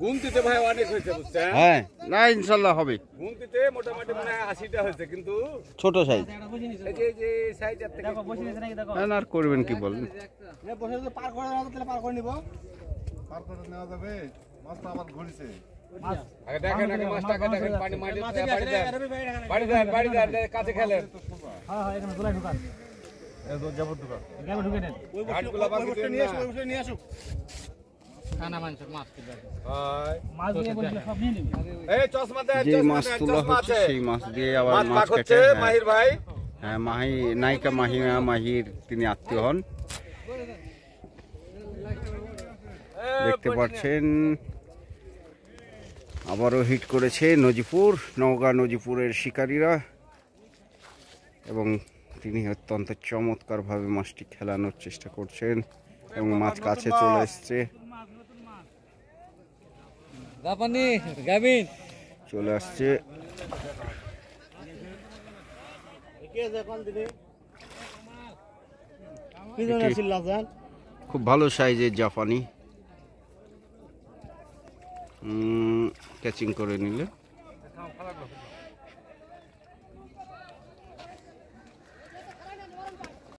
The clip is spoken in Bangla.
গুনতিতে ভাই অনেক হয়েছে বুঝছেন? হ্যাঁ, না ইনশাল্লাহ হবে। গুনতিতে মোটামুটি মানে 80টা হয়েছে, কিন্তু ছোট সাইজ। এই যে সাইজ এর থেকে না আর করবেন কি বলেন? পার করে নিব, পার করে নেওয়া যাবে। মাছটা আবার ঘুরিছে। আগে দেখেন, আগে মাছটাকে দেখেন, পানি মাটি বাড়ি দেন কাছে খেলেন। হ্যাঁ হ্যাঁ, এখানে গোলাই ঢুকান, এই তো যাবো দোকান। গ্যাবে ঢুকে নেন। ওই বসে নিয়ে আসো, ওই বসে নিয়ে আসো। খানা মাংস মাছ কি হয় মাছ দিয়ে বললে সব নিয়ে নিবি। এই চশমা দেন, যে চশমা মাছ দেন, তোলা চশমা হচ্ছে আছে। সেই মাছ দিয়ে আবার মাছ মাছ পাক হচ্ছে কেটে, মাহির ভাই। হ্যাঁ মাহি নায়িকা মাহির তিনি আত্মীয় হন। দেখতে পাচ্ছেন আবারও হিট করেছে নজিপুর, নওগাঁ নজিপুরের শিকারীরা, এবং তিনি অত্যন্ত চমৎকারভাবে মাছটি খেলানোর চেষ্টা করছেন এবং মাছ কাছে চলে এসছে, জাপানি গাবিন চলে আসছে। খুব ভালো সাইজের জাপানি, ক্যাচিং করে নিলে।